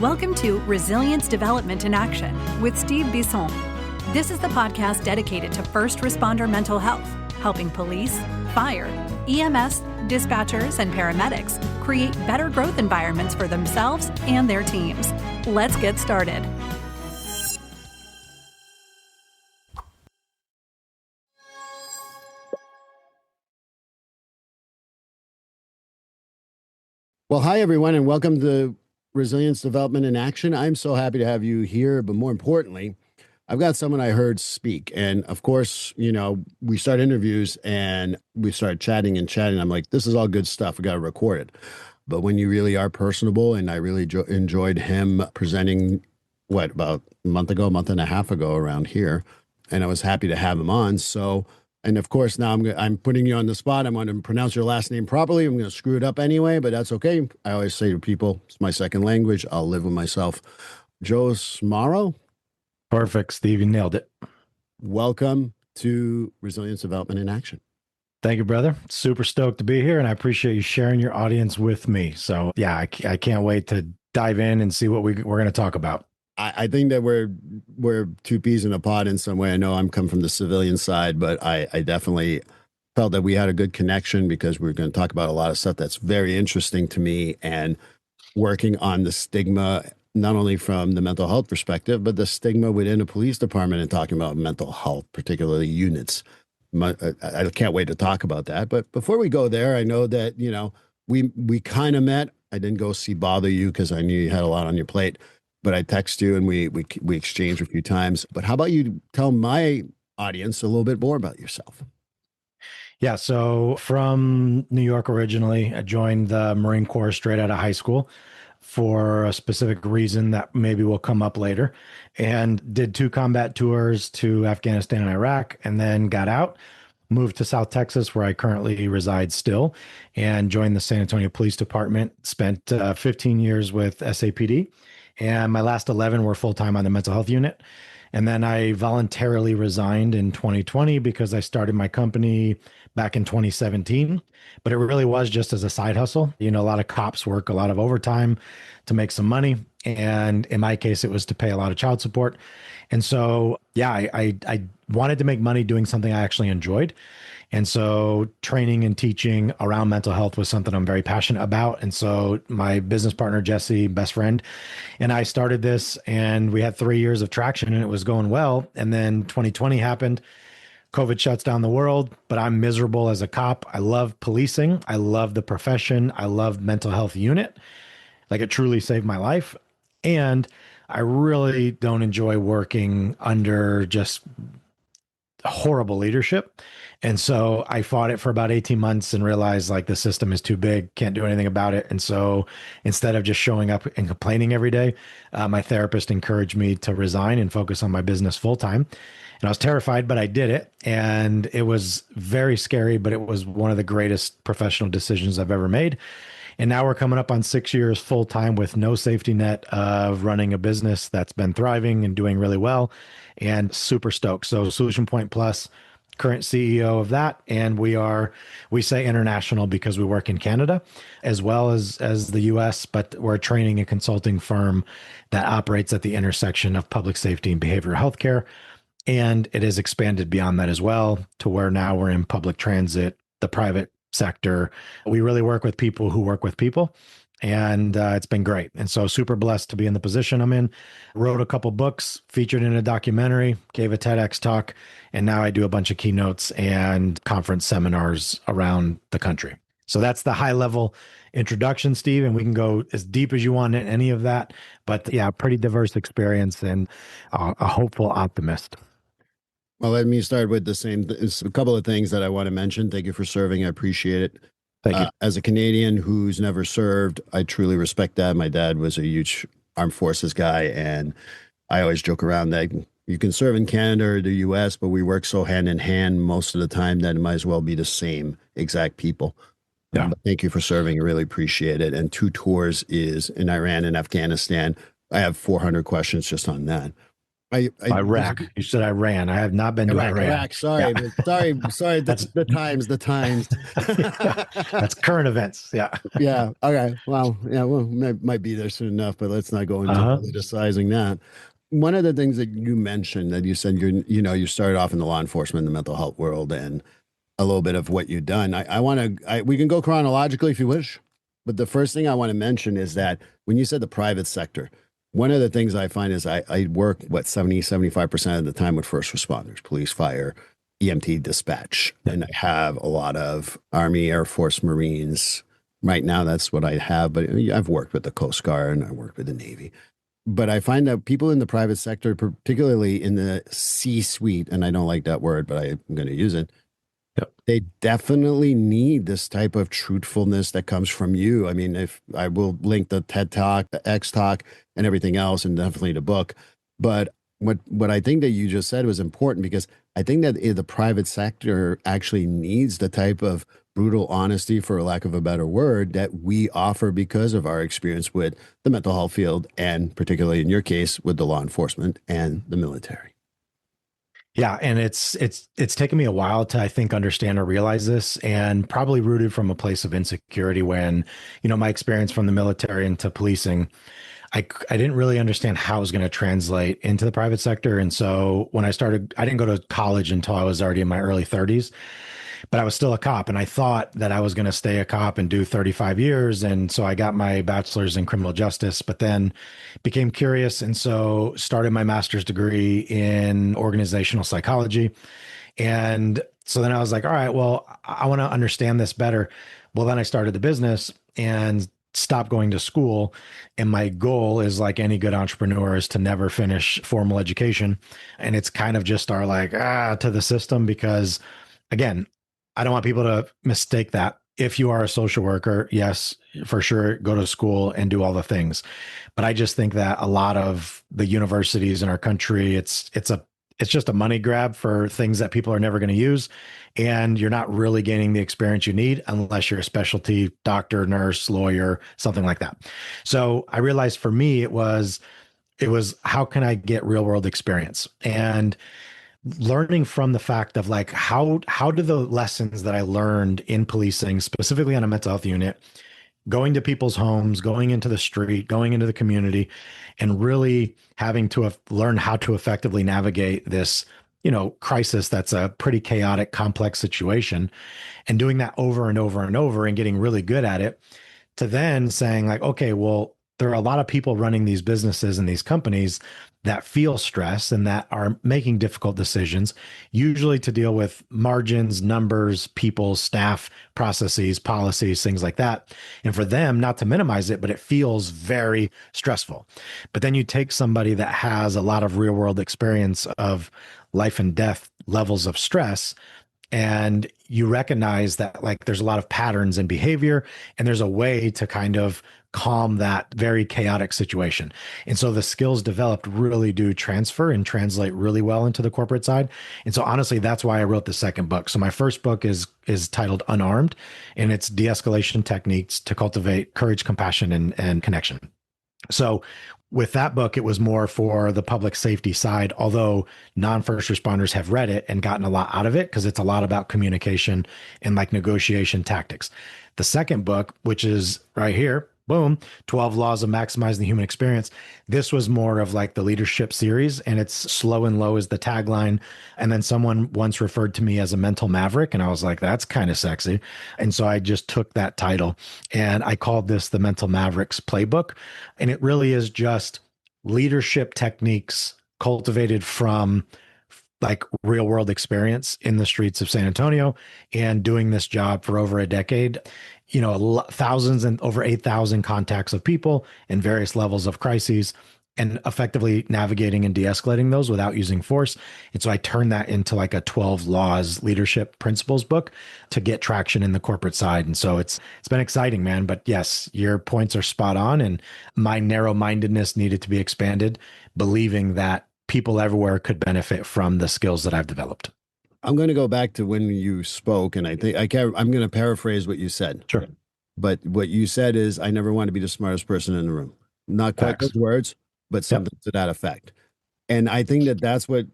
Welcome to Resilience Development in Action with Steve Bisson. This is the podcast dedicated to first responder mental health, helping police, fire, EMS, dispatchers, and paramedics create better growth environments for themselves and their teams. Let's get started. Well, hi, everyone, and welcome to Resilience Development in Action. I'm so happy to have you here, but more importantly, I've got someone I heard speak. And of course, we start interviews and we start chatting. I'm like, this is all good stuff. We got to record it. But when you really are personable, and I really enjoyed him presenting, about a month and a half ago around here. And I was happy to have him on. And of course, now I'm putting you on the spot. I'm going to pronounce your last name properly. I'm going to screw it up anyway, but that's okay. I always say to people, it's my second language. I'll live with myself. Joe Smarro. Perfect, Steve. You nailed it. Welcome to Resilience Development in Action. Thank you, brother. Super stoked to be here, and I appreciate you sharing your audience with me. So yeah, I can't wait to dive in and see what we're going to talk about. I think that we're two peas in a pod in some way. I know I'm come from the civilian side, but I definitely felt that we had a good connection because we're going to talk about a lot of stuff that's very interesting to me, and working on the stigma, not only from the mental health perspective, but the stigma within a police department and talking about mental health, particularly units. I can't wait to talk about that. But before we go there, I know that, we kind of met. I didn't go bother you because I knew you had a lot on your plate. But I text you and we exchanged a few times. But how about you tell my audience a little bit more about yourself? Yeah, so from New York originally, I joined the Marine Corps straight out of high school for a specific reason that maybe will come up later, and did 2 combat tours to Afghanistan and Iraq, and then got out, moved to South Texas, where I currently reside still, and joined the San Antonio Police Department. Spent 15 years with SAPD. And my last 11 were full-time on the mental health unit. And then I voluntarily resigned in 2020 because I started my company back in 2017. But it really was just as a side hustle. A lot of cops work a lot of overtime to make some money. And in my case, it was to pay a lot of child support. And so, yeah, I wanted to make money doing something I actually enjoyed. And so training and teaching around mental health was something I'm very passionate about. And so my business partner, Jesse, best friend, and I started this, and we had 3 years of traction and it was going well. And then 2020 happened. COVID shuts down the world, but I'm miserable as a cop. I love policing. I love the profession. I love mental health unit. Like, it truly saved my life. And I really don't enjoy working under just horrible leadership. And so I fought it for about 18 months and realized, like, the system is too big, can't do anything about it. And so instead of just showing up and complaining every day, my therapist encouraged me to resign and focus on my business full time. And I was terrified, but I did it. And it was very scary, but it was one of the greatest professional decisions I've ever made. And now we're coming up on 6 years full time with no safety net of running a business that's been thriving and doing really well, and super stoked. So Solution Point Plus, current CEO of that. And we say international because we work in Canada as well as the US, but we're a training and consulting firm that operates at the intersection of public safety and behavioral healthcare. And it has expanded beyond that as well, to where now we're in public transit, the private sector. We really work with people who work with people. And it's been great. And so super blessed to be in the position I'm in. Wrote a couple books, featured in a documentary, gave a TEDx talk, and now I do a bunch of keynotes and conference seminars around the country. So that's the high level introduction, Steve, and we can go as deep as you want in any of that. But yeah, pretty diverse experience, and a hopeful optimist. Well, let me start with the same. A couple of things that I want to mention. Thank you for serving. I appreciate it. Thank you. As a Canadian who's never served, I truly respect that. My dad was a huge armed forces guy, and I always joke around that you can serve in Canada or the US, but we work so hand in hand most of the time that it might as well be the same exact people. Yeah. But thank you for serving. I really appreciate it. And 2 tours is in Iran and Afghanistan. I have 400 questions just on that. By Iraq. You said I ran. I have not been to Iran. Iraq. Sorry, Yeah. sorry. That's The times. yeah, that's current events. Yeah. Yeah. Okay. Well, yeah. Well, might be there soon enough, but let's not go into Uh-huh. politicizing that. One of the things that you mentioned that you said you started off in the law enforcement, the mental health world, and a little bit of what you've done. I want to. We can go chronologically if you wish, but the first thing I want to mention is that when you said the private sector, one of the things I find is I work 75% of the time with first responders, police, fire, EMT, dispatch, and I have a lot of Army, Air Force, Marines. Right now, that's what I have, but I've worked with the Coast Guard and I worked with the Navy. But I find that people in the private sector, particularly in the C-suite, and I don't like that word, but I'm going to use it, Yep. they definitely need this type of truthfulness that comes from you. I mean, if I will link the TED Talk, the X Talk, and everything else, and definitely the book. But what I think that you just said was important because I think that the private sector actually needs the type of brutal honesty, for lack of a better word, that we offer because of our experience with the mental health field, and particularly in your case with the law enforcement and the military. Yeah, and it's taken me a while to, I think, understand or realize this, and probably rooted from a place of insecurity when, my experience from the military into policing, I didn't really understand how it was going to translate into the private sector. And so when I didn't go to college until I was already in my early 30s, but I was still a cop. And I thought that I was going to stay a cop and do 35 years. And so I got my bachelor's in criminal justice, but then became curious. And so started my master's degree in organizational psychology. And so then I was like, all right, well, I want to understand this better. Well, then I started the business and stopped going to school. And my goal is, like any good entrepreneur, is to never finish formal education. And it's kind of just our to the system, because again, I don't want people to mistake that. If you are a social worker, yes, for sure, go to school and do all the things. But I just think that a lot of the universities in our country, it's just a money grab for things that people are never going to use. And you're not really gaining the experience you need unless you're a specialty doctor, nurse, lawyer, something like that. So I realized for me, it was how can I get real world experience? And learning from the fact of how do the lessons that I learned in policing, specifically on a mental health unit, going to people's homes, going into the street, going into the community, and really having to learn how to effectively navigate this, crisis that's a pretty chaotic, complex situation, and doing that over and over and over and getting really good at it, to then saying okay, well, there are a lot of people running these businesses and these companies that feel stress and that are making difficult decisions, usually to deal with margins, numbers, people, staff, processes, policies, things like that. And for them, not to minimize it, but it feels very stressful. But then you take somebody that has a lot of real world experience of life and death levels of stress, and you recognize that there's a lot of patterns in behavior, and there's a way to kind of calm that very chaotic situation. And so the skills developed really do transfer and translate really well into the corporate side. And so honestly, that's why I wrote the second book. So my first book is titled Unarmed, and it's de-escalation techniques to cultivate courage, compassion, and connection. So with that book, it was more for the public safety side, although non-first responders have read it and gotten a lot out of it because it's a lot about communication and negotiation tactics. The second book, which is right here, boom, 12 Laws of Maximizing the Human Experience. This was more of the leadership series, and it's slow and low is the tagline. And then someone once referred to me as a mental maverick, and I was like, that's kind of sexy. And so I just took that title and I called this the Mental Mavericks Playbook. And it really is just leadership techniques cultivated from real world experience in the streets of San Antonio and doing this job for over a decade. Thousands and over 8,000 contacts of people in various levels of crises, and effectively navigating and de-escalating those without using force. And so I turned that into a 12 laws leadership principles book to get traction in the corporate side. And so it's been exciting, man. But yes, your points are spot on. And my narrow-mindedness needed to be expanded, believing that people everywhere could benefit from the skills that I've developed. I'm going to go back to when you spoke, and I think I'm going to paraphrase what you said. Sure. But what you said is, I never want to be the smartest person in the room. Not quite those words, but something to that effect. And I think that that's what,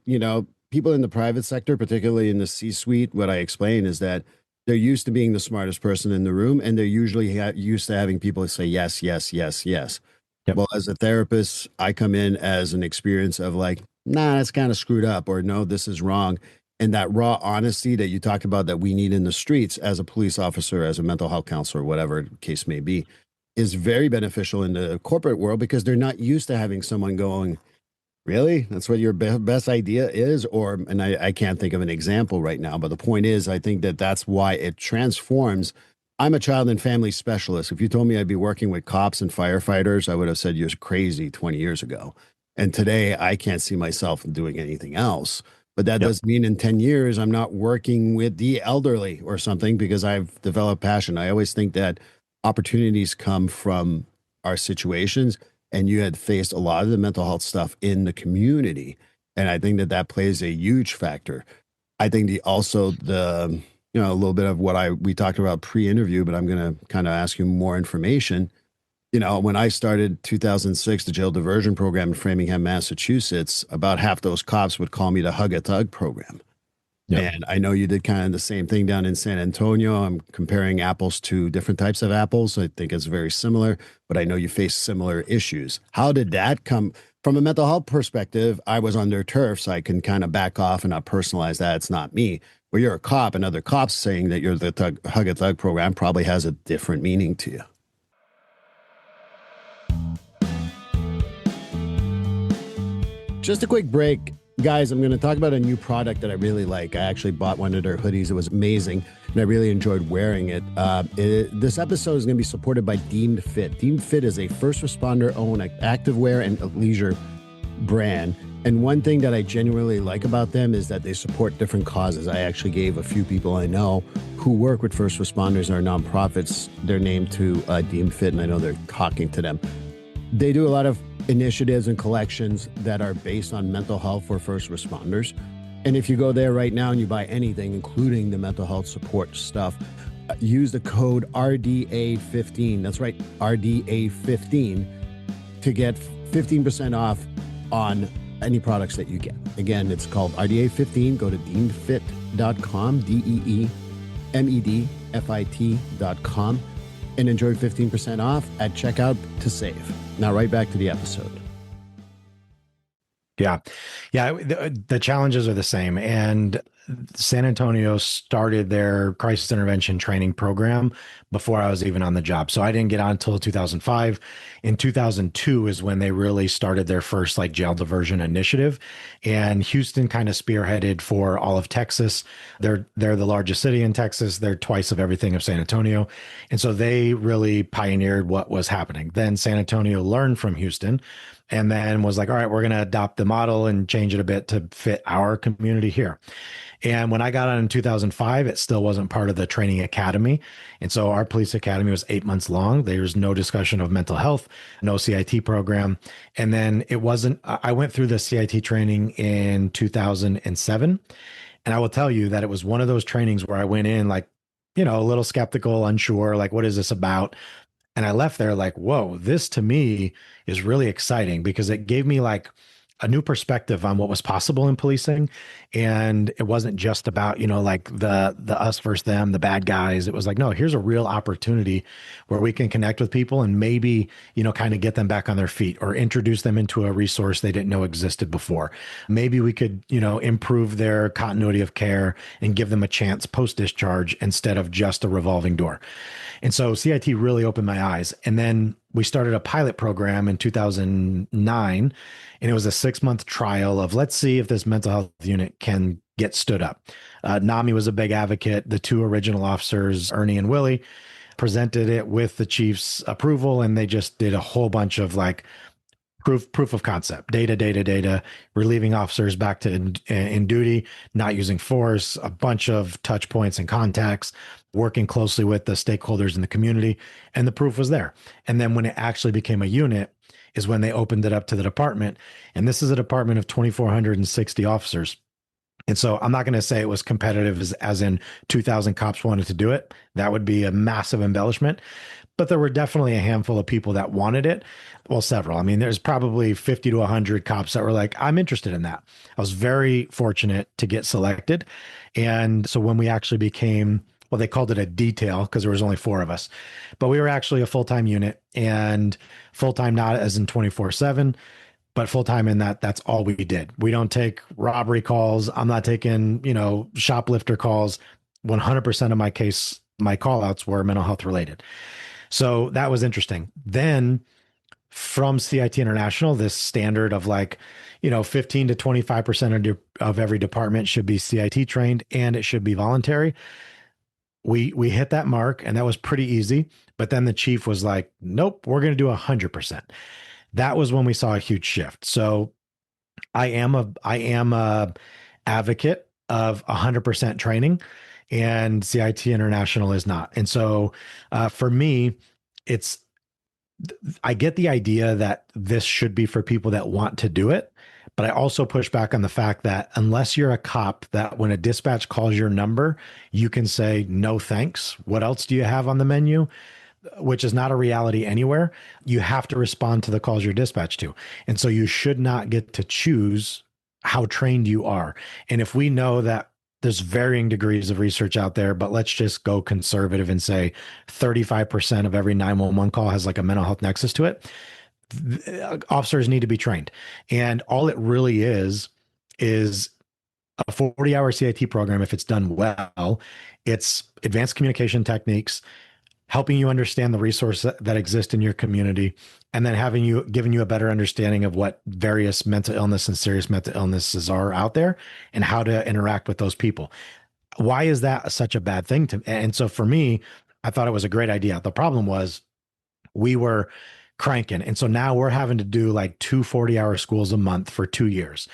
people in the private sector, particularly in the C-suite, what I explain is that they're used to being the smartest person in the room, and they're usually used to having people say yes, yes, yes, yes. Yep. Well, as a therapist, I come in as an experience of like, nah, that's kind of screwed up, or no, this is wrong. And that raw honesty that you talked about that we need in the streets as a police officer, as a mental health counselor, whatever the case may be, is very beneficial in the corporate world because they're not used to having someone going, really? That's what your best idea is? Or, and I can't think of an example right now, but the point is, I think that that's why it transforms. I'm a child and family specialist. If you told me I'd be working with cops and firefighters, I would have said you're crazy 20 years ago. And today I can't see myself doing anything else. But that doesn't mean in 10 years I'm not working with the elderly or something because I've developed passion. I always think that opportunities come from our situations, and you had faced a lot of the mental health stuff in the community. And I think that that plays a huge factor. I think a little bit of what we talked about pre-interview, but I'm going to kind of ask you more information. When I started 2006, the jail diversion program in Framingham, Massachusetts, about half those cops would call me the Hug a Thug program. Yep. And I know you did kind of the same thing down in San Antonio. I'm comparing apples to different types of apples. I think it's very similar, but I know you face similar issues. How did that come from a mental health perspective? I was on their turf, so I can kind of back off and not personalize that. It's not me. Where you're a cop and other cops saying that you're the Hug a Thug program probably has a different meaning to you. Just a quick break. Guys, I'm going to talk about a new product that I really like. I actually bought one of their hoodies. It was amazing, and I really enjoyed wearing it. This episode is going to be supported by Deemed Fit. Deemed Fit is a first responder-owned activewear and leisure brand. And one thing that I genuinely like about them is that they support different causes. I actually gave a few people I know who work with first responders or nonprofits their name to Deemed Fit, and I know they're talking to them. They do a lot of initiatives and collections that are based on mental health for first responders. And if you go there right now and you buy anything, including the mental health support stuff, use the code RDA15. That's right, RDA15 to get 15% off on any products that you get. Again, it's called RDA15. Go to deemedfit.com, DEEMEDFIT.com, and enjoy 15% off at checkout to save. Now, right back to the episode. Yeah. The challenges are the same. And San Antonio started their crisis intervention training program before I was even on the job. So I didn't get on until 2005. In 2002 is when they really started their first jail diversion initiative. And Houston kind of spearheaded for all of Texas. They're the largest city in Texas. They're twice of everything of San Antonio. And so they really pioneered what was happening. Then San Antonio learned from Houston and then was like, all right, we're going to adopt the model and change it a bit to fit our community here. And when I got on in 2005, it still wasn't part of the training academy. And so our police academy was 8 months long. There's no discussion of mental health, no CIT program. And then I went through the CIT training in 2007. And I will tell you that it was one of those trainings where I went in a little skeptical, unsure, what is this about? And I left there whoa, this to me is really exciting because it gave me a new perspective on what was possible in policing. And it wasn't just about, the us versus them, the bad guys. It was no, here's a real opportunity where we can connect with people and maybe, kind of get them back on their feet or introduce them into a resource they didn't know existed before. Maybe we could, improve their continuity of care and give them a chance post-discharge instead of just a revolving door. And so CIT really opened my eyes. And then we started a pilot program in 2009, and it was a 6-month trial of let's see if this mental health unit can get stood up. NAMI was a big advocate. The two original officers, Ernie and Willie, presented it with the chief's approval, and they just did a whole bunch of proof of concept, data, relieving officers back to in duty, not using force, a bunch of touch points and contacts, working closely with the stakeholders in the community, and the proof was there. And then when it actually became a unit is when they opened it up to the department. And this is a department of 2,460 officers. And so I'm not going to say it was competitive as in 2,000 cops wanted to do it. That would be a massive embellishment. but there were definitely a handful of people that wanted it. Well, several. I mean, there's probably 50 to 100 cops that were like, I'm interested in that. I was very fortunate to get selected. And so when we actually became, well, they called it a detail because there was only 4 of us, but we were actually a full-time unit, and full-time not as in 24/7, but full-time in that that's all we did. We don't take robbery calls. I'm not taking, shoplifter calls. 100% of my call outs were mental health related. So that was interesting. Then from CIT International, this standard of like, 15 to 25% of every department should be CIT trained, and it should be voluntary. We hit that mark, and that was pretty easy. But then the chief was like, nope, we're going to do 100%. That was when we saw a huge shift. So I am a advocate of 100% training, and CIT International is not. And so for me, I get the idea that this should be for people that want to do it, but I also push back on the fact that unless you're a cop, that when a dispatch calls your number, you can say, no, thanks. What else do you have on the menu? Which is not a reality anywhere. You have to respond to the calls you're dispatched to. And so you should not get to choose how trained you are. And if we know that there's varying degrees of research out there, but let's just go conservative and say 35% of every 911 call has like a mental health nexus to it, officers need to be trained. And all it really is a 40-hour CIT program. If it's done well, it's advanced communication techniques, helping you understand the resources that exist in your community, and then giving you a better understanding of what various mental illness and serious mental illnesses are out there and how to interact with those people. Why is that such a bad thing and so for me, I thought it was a great idea. The problem was we were cranking. And so now we're having to do like 2 40-hour schools a month for 2 years.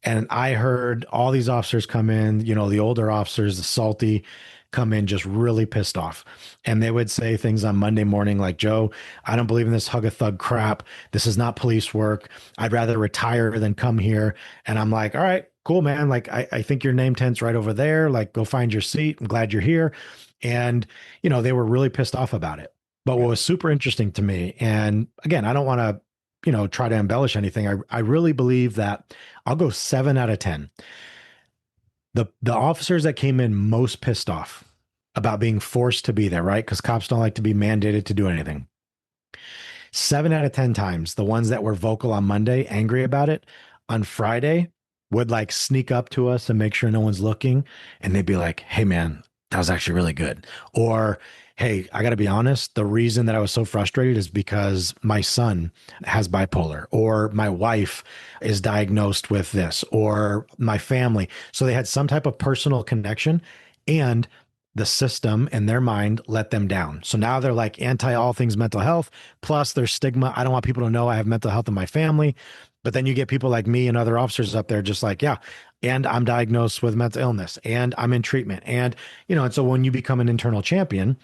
And I heard all these officers come in, the older officers, the salty, come in just really pissed off. And they would say things on Monday morning like, Joe, I don't believe in this hug a thug crap. This is not police work. I'd rather retire than come here. And I'm like, all right, cool, man. Like, I think your name tent's right over there. Like, go find your seat. I'm glad you're here. And, they were really pissed off about it. But what was super interesting to me, and again, I don't want to, try to embellish anything. I really believe that I'll go 7 out of 10. The officers that came in most pissed off about being forced to be there, right? Because cops don't like to be mandated to do anything. 7 out of 10 times, the ones that were vocal on Monday, angry about it, on Friday would like sneak up to us and make sure no one's looking. And they'd be like, hey man, that was actually really good. Or, hey, I got to be honest, the reason that I was so frustrated is because my son has bipolar, or my wife is diagnosed with this, or my family. So they had some type of personal connection, and the system in their mind let them down. So now they're like anti all things mental health, plus there's stigma. I don't want people to know I have mental health in my family. But then you get people like me and other officers up there just like, yeah, and I'm diagnosed with mental illness, and I'm in treatment. And, and so when you become an internal champion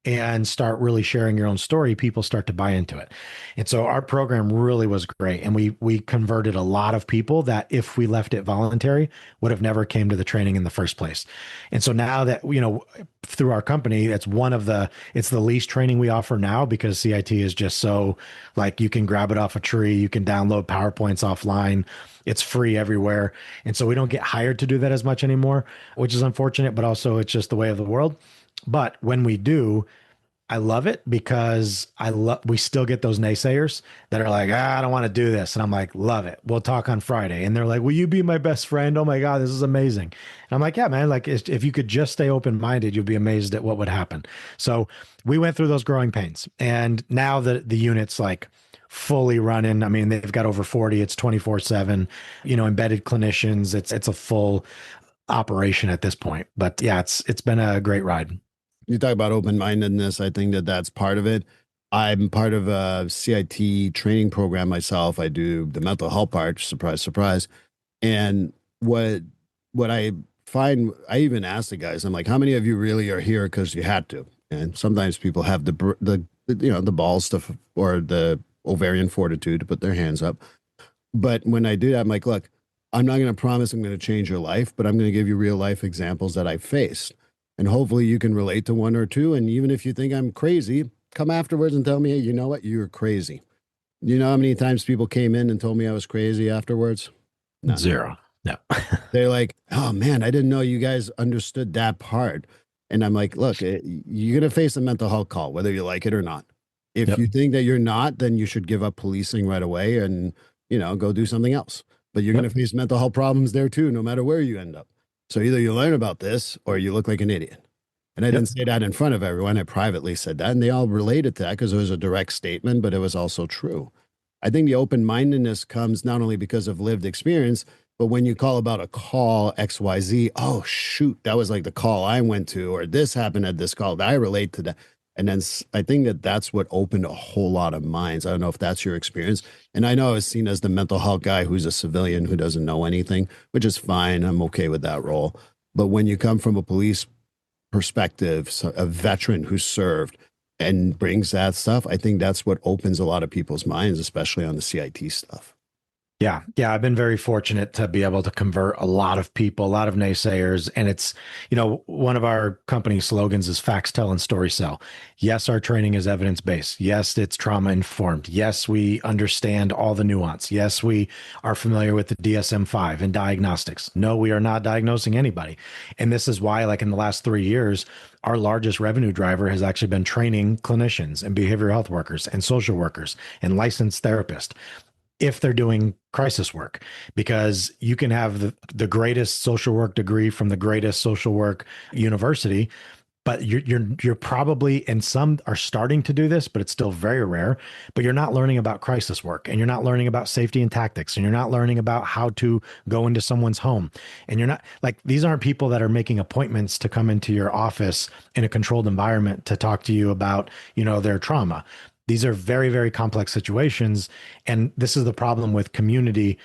and start really sharing your own story, people start to buy into it. And so our program really was great. And we converted a lot of people that if we left it voluntary would have never came to the training in the first place. And so now that, through our company, it's the least training we offer now, because CIT is just so like, you can grab it off a tree, you can download PowerPoints offline. It's free everywhere. And so we don't get hired to do that as much anymore, which is unfortunate, but also it's just the way of the world. But when we do, I love it, because we still get those naysayers that are like, I don't want to do this. And I'm like, love it. We'll talk on Friday. And they're like, will you be my best friend? Oh my God, this is amazing. And I'm like, yeah, man, like if you could just stay open-minded, you'll be amazed at what would happen. So we went through those growing pains, and now the unit's like fully running. I mean, they've got over 40, it's 24/7, embedded clinicians. It's a full operation at this point, but yeah, it's been a great ride. You talk about open-mindedness. I think that's part of it. I'm part of a CIT training program myself. I do the mental health part, surprise, surprise. And what I find, I even ask the guys, I'm like, how many of you really are here because you had to? And sometimes people have the balls to, or the ovarian fortitude to put their hands up. But when I do that, I'm like, look, I'm not going to promise I'm going to change your life, but I'm going to give you real life examples that I've faced. And hopefully you can relate to one or two. And even if you think I'm crazy, come afterwards and tell me, hey, you know what? You were crazy. You know how many times people came in and told me I was crazy afterwards? None. Zero. No. They're like, oh man, I didn't know you guys understood that part. And I'm like, look, you're going to face a mental health call, whether you like it or not. If Yep. you think that you're not, then you should give up policing right away and, go do something else. But you're going to face mental health problems there too, no matter where you end up. So either you learn about this or you look like an idiot. And I didn't say that in front of everyone. I privately said that. And they all related to that because it was a direct statement, but it was also true. I think the open-mindedness comes not only because of lived experience, but when you call about a call XYZ, oh, shoot, that was like the call I went to, or this happened at this call. I relate to that. And then I think that that's what opened a whole lot of minds. I don't know if that's your experience. And I know I was seen as the mental health guy who's a civilian who doesn't know anything, which is fine. I'm okay with that role. But when you come from a police perspective, a veteran who served and brings that stuff, I think that's what opens a lot of people's minds, especially on the CIT stuff. Yeah. Yeah. I've been very fortunate to be able to convert a lot of people, a lot of naysayers. And it's, one of our company slogans is facts tell and story sell. Yes, our training is evidence-based. Yes, it's trauma informed. Yes, we understand all the nuance. Yes, we are familiar with the DSM-5 and diagnostics. No, we are not diagnosing anybody. And this is why, like in the last 3 years, our largest revenue driver has actually been training clinicians and behavioral health workers and social workers and licensed therapists if they're doing crisis work, because you can have the greatest social work degree from the greatest social work university, but you're probably, and some are starting to do this, but it's still very rare, but you're not learning about crisis work, and you're not learning about safety and tactics, and you're not learning about how to go into someone's home. And you're not, like, these aren't people that are making appointments to come into your office in a controlled environment to talk to you about, their trauma. These are very, very complex situations. And this is the problem with community.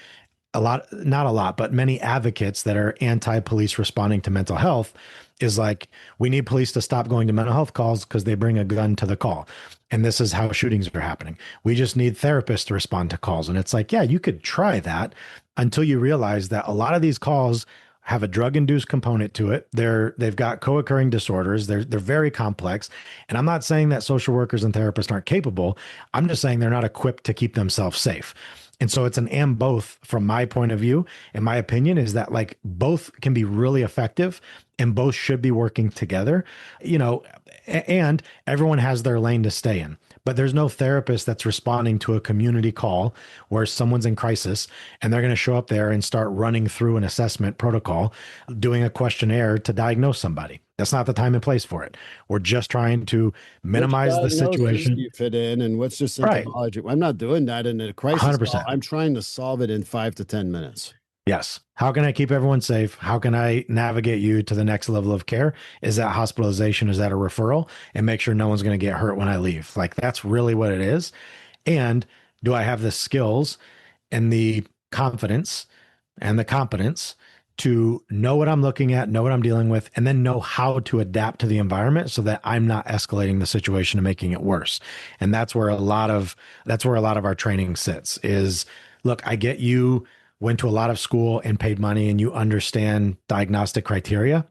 Not a lot, but many advocates that are anti-police responding to mental health is like, we need police to stop going to mental health calls because they bring a gun to the call. And this is how shootings are happening. We just need therapists to respond to calls. And it's like, yeah, you could try that until you realize that a lot of these calls have a drug-induced component to it. They've got co-occurring disorders. They're very complex. And I'm not saying that social workers and therapists aren't capable. I'm just saying they're not equipped to keep themselves safe. And so it's an and both from my point of view. And my opinion is that, like, both can be really effective and both should be working together, and everyone has their lane to stay in. But there's no therapist that's responding to a community call where someone's in crisis and they're going to show up there and start running through an assessment protocol, doing a questionnaire to diagnose somebody. That's not the time and place for it. We're just trying to minimize the situation. You fit in, and what's your symptomology? Right. I'm not doing that in a crisis 100%. call. I'm trying to solve it in 5 to 10 minutes. Yes. How can I keep everyone safe? How can I navigate you to the next level of care? Is that hospitalization? Is that a referral? And make sure no one's going to get hurt when I leave. Like, that's really what it is. And do I have the skills and the confidence and the competence to know what I'm looking at, know what I'm dealing with, and then know how to adapt to the environment so that I'm not escalating the situation and making it worse? And that's where a lot of our training sits is, look, I get you went to a lot of school and paid money and you understand diagnostic criteria.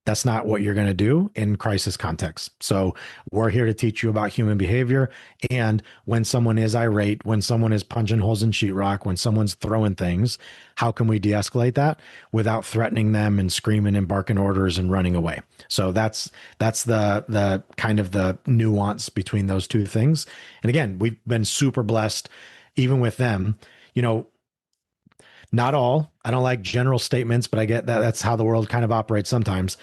That's not what you're going to do in crisis context. So we're here to teach you about human behavior. And when someone is irate, when someone is punching holes in sheetrock, when someone's throwing things, how can we de-escalate that without threatening them and screaming and barking orders and running away? So that's the kind of the nuance between those two things. And again, we've been super blessed, even with them, not all. I don't like general statements, but I get that that's how the world kind of operates sometimes.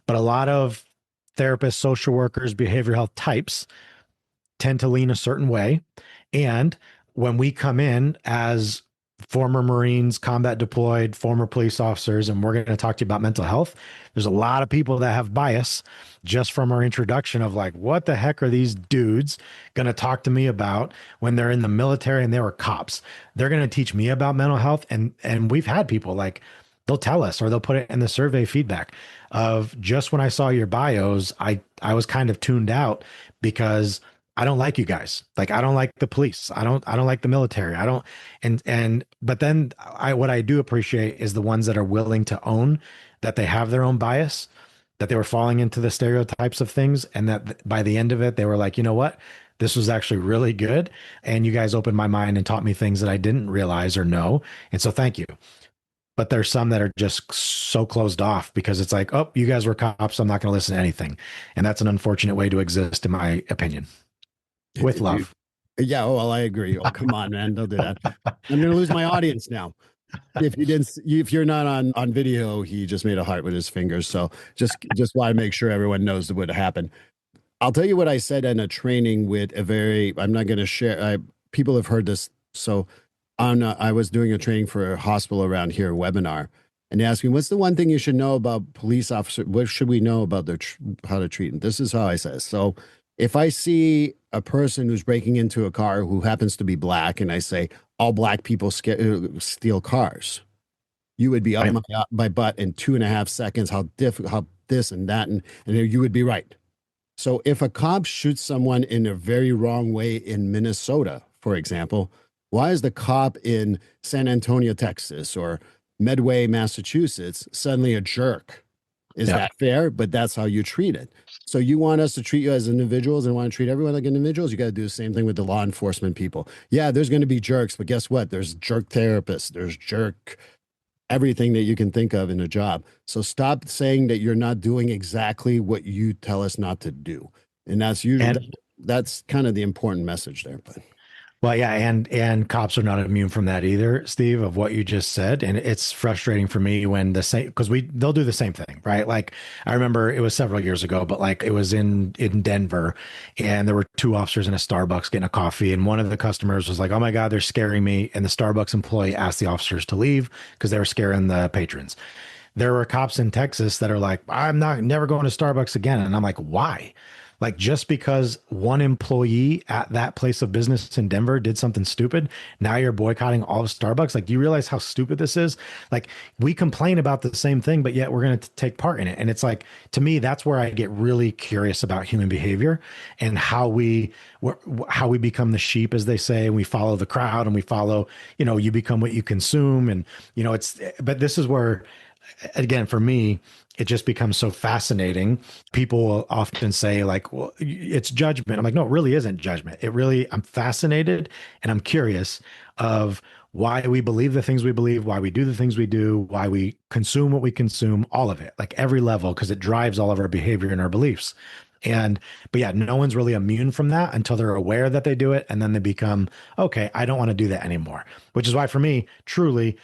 But a lot of therapists, social workers, behavioral health types tend to lean a certain way. And when we come in as former Marines, combat deployed, former police officers, and we're going to talk to you about mental health, there's a lot of people that have bias just from our introduction of, like, what the heck are these dudes going to talk to me about when they're in the military and they were cops? They're going to teach me about mental health. And we've had people, like, they'll tell us, or they'll put it in the survey feedback of, just when I saw your bios, I was kind of tuned out because I don't like you guys. Like, I don't like the police. I don't like the military. But then what I do appreciate is the ones that are willing to own that they have their own bias that they were falling into the stereotypes of things, and that by the end of it, they were like, you know what? This was actually really good. And you guys opened my mind and taught me things that I didn't realize or know. And so thank you. But there's some that are just so closed off because it's like, oh, you guys were cops. I'm not going to listen to anything. And that's an unfortunate way to exist, in my opinion, with love. Yeah, well, I agree. Oh, come on, man, don't do that. I'm going to lose my audience now. If you're not on video, he just made a heart with his fingers. So just want to make sure everyone knows what happened. I'll tell you what I said in a training with I'm not going to share. People have heard this. So I was doing a training for a hospital around here, a webinar, and they asked me, what's the one thing you should know about police officers? What should we know about how to treat them? This is how I say. So if I see a person who's breaking into a car who happens to be black, and I say, all black people steal cars, you would be up my butt in 2.5 seconds, how this and that, and you would be right. So if a cop shoots someone in a very wrong way in Minnesota, for example, why is the cop in San Antonio, Texas, or Medway, Massachusetts, suddenly a jerk? Is that fair? But that's how you treat it. So you want us to treat you as individuals and want to treat everyone like individuals? You got to do the same thing with the law enforcement people. Yeah, there's going to be jerks, but guess what? There's jerk therapists. There's jerk everything that you can think of in a job. So stop saying that you're not doing exactly what you tell us not to do. And that's usually that's kind of the important message there. But well, yeah, and cops are not immune from that either, Steve, of what you just said. And it's frustrating for me when because they'll do the same thing, right? Like I remember it was several years ago, but like it was in Denver, and there were two officers in a Starbucks getting a coffee, and one of the customers was like, "Oh my God, they're scaring me!" And the Starbucks employee asked the officers to leave because they were scaring the patrons. There were cops in Texas that are like, "I'm never going to Starbucks again," and I'm like, "Why?" Like just because one employee at that place of business in Denver did something stupid, now you're boycotting all of Starbucks. Like, do you realize how stupid this is? Like, we complain about the same thing, but yet we're going to take part in it. And it's like, to me, that's where I get really curious about human behavior and how we become the sheep, as they say, and we follow the crowd and we follow, you become what you consume. And, but this is where, again, for me, it just becomes so fascinating. People will often say like, well, it's judgment. I'm like, no, it really isn't judgment. I'm fascinated and I'm curious of why we believe the things we believe, why we do the things we do, why we consume what we consume, all of it, like every level, because it drives all of our behavior and our beliefs. But yeah, no one's really immune from that until they're aware that they do it. And then they become, okay, I don't want to do that anymore, which is why for me, truly,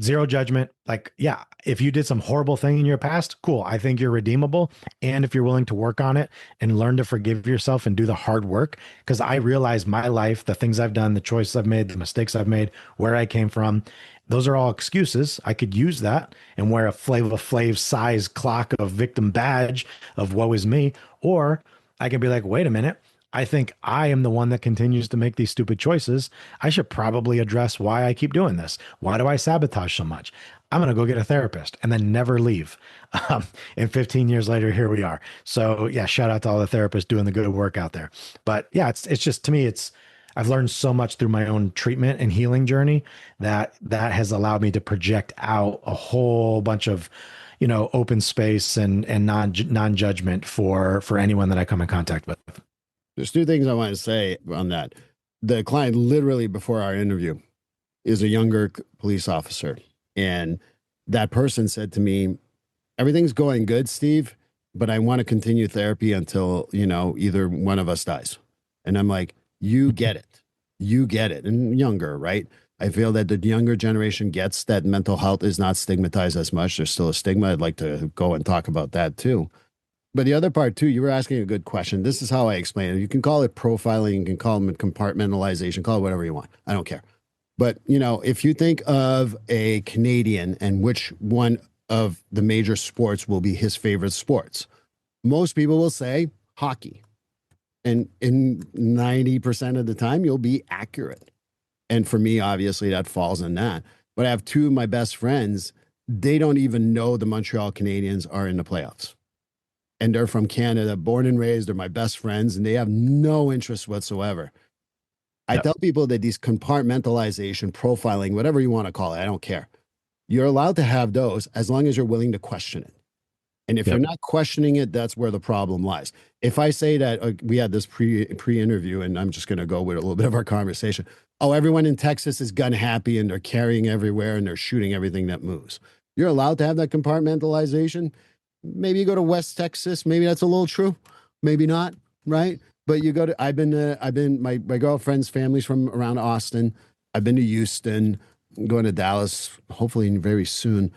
zero judgment. Like, yeah, if you did some horrible thing in your past, cool. I think you're redeemable. And if you're willing to work on it and learn to forgive yourself and do the hard work, because I realize my life, the things I've done, the choices I've made, the mistakes I've made, where I came from, those are all excuses. I could use that and wear a Flavor Flav size clock of victim badge of woe is me. Or I can be like, wait a minute. I think I am the one that continues to make these stupid choices. I should probably address why I keep doing this. Why do I sabotage so much? I'm going to go get a therapist and then never leave. And 15 years later, here we are. So yeah, shout out to all the therapists doing the good work out there. But yeah, it's just, to me, I've learned so much through my own treatment and healing journey that has allowed me to project out a whole bunch of, open space and non-judgment for anyone that I come in contact with. There's two things I want to say on that. The client, literally before our interview, is a younger police officer. And that person said to me, everything's going good, Steve, but I want to continue therapy until, either one of us dies. And I'm like, you get it. You get it. And younger, right? I feel that the younger generation gets that mental health is not stigmatized as much. There's still a stigma. I'd like to go and talk about that too. But the other part too, you were asking a good question. This is how I explain it. You can call it profiling, you can call it compartmentalization, call it whatever you want. I don't care. But, if you think of a Canadian and which one of the major sports will be his favorite sports, most people will say hockey. And in 90% of the time, you'll be accurate. And for me, obviously, that falls in that. But I have two of my best friends. They don't even know the Montreal Canadiens are in the playoffs. And they're from Canada, born and raised. They're my best friends, and they have no interest whatsoever. I tell people that these compartmentalization, profiling, whatever you want to call it, I don't care. You're allowed to have those as long as you're willing to question it. And if you're not questioning it, that's where the problem lies. If I say that we had this pre-interview, and I'm just going to go with a little bit of our conversation. Oh, everyone in Texas is gun happy and they're carrying everywhere and they're shooting everything that moves. You're allowed to have that compartmentalization. Maybe you go to West Texas. Maybe that's a little true. Maybe not. Right. But you go to, my girlfriend's family's from around Austin. I've been to Houston, going to Dallas, hopefully very soon.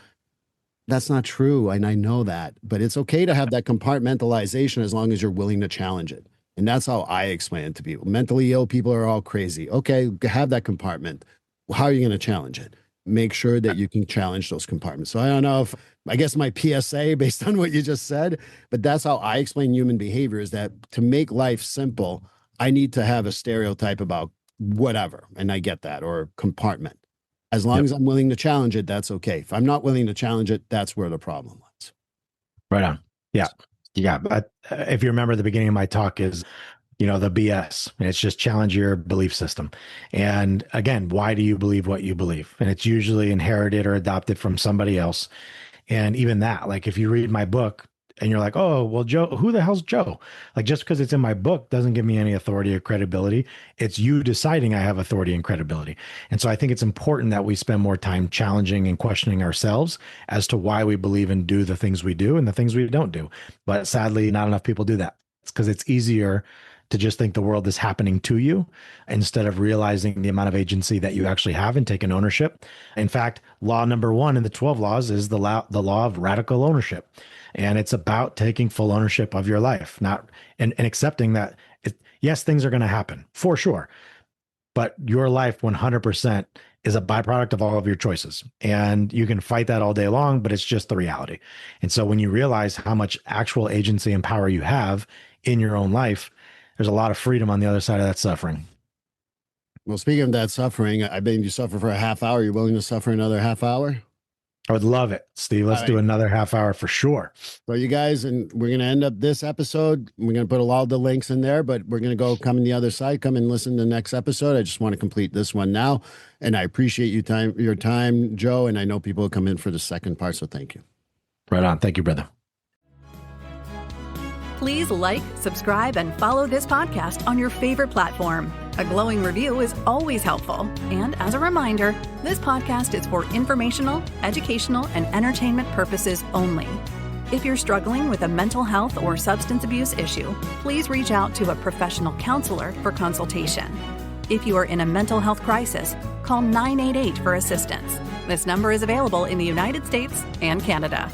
That's not true. And I know that, but it's okay to have that compartmentalization as long as you're willing to challenge it. And that's how I explain it to people. Mentally ill people are all crazy. Okay, have that compartment. How are you going to challenge it? Make sure that you can challenge those compartments. So I don't know if, I guess my PSA based on what you just said, but that's how I explain human behavior, is that to make life simple, I need to have a stereotype about whatever. And I get that, or compartment. As long as I'm willing to challenge it, that's okay. If I'm not willing to challenge it, that's where the problem lies. Right on. Yeah. Yeah. But if you remember, the beginning of my talk is, the BS, and it's just challenge your belief system. And again, why do you believe what you believe? And it's usually inherited or adopted from somebody else. And even that, like if you read my book and you're like, oh, well, Joe, who the hell's Joe? Like, just because it's in my book doesn't give me any authority or credibility. It's you deciding I have authority and credibility. And so I think it's important that we spend more time challenging and questioning ourselves as to why we believe and do the things we do and the things we don't do. But sadly, not enough people do that. It's because it's easier to just think the world is happening to you instead of realizing the amount of agency that you actually have and taking ownership. In fact, law number 1 in the 12 laws is the law of radical ownership. And it's about taking full ownership of your life, and accepting that, yes, things are going to happen for sure, but your life 100% is a byproduct of all of your choices. And you can fight that all day long, but it's just the reality. And so when you realize how much actual agency and power you have in your own life, there's a lot of freedom on the other side of that suffering. Well, speaking of that suffering, I bet you suffer for a half hour. You're willing to suffer another half hour? I would love it, Steve. Let's do another half hour for sure. So you guys, and we're going to end up this episode. We're going to put a lot of the links in there, but we're going to come in the other side, come and listen to the next episode. I just want to complete this one now. And I appreciate your time, Joe. And I know people will come in for the second part. So thank you. Right on. Thank you, brother. Please like, subscribe, and follow this podcast on your favorite platform. A glowing review is always helpful. And as a reminder, this podcast is for informational, educational, and entertainment purposes only. If you're struggling with a mental health or substance abuse issue, please reach out to a professional counselor for consultation. If you are in a mental health crisis, call 988 for assistance. This number is available in the United States and Canada.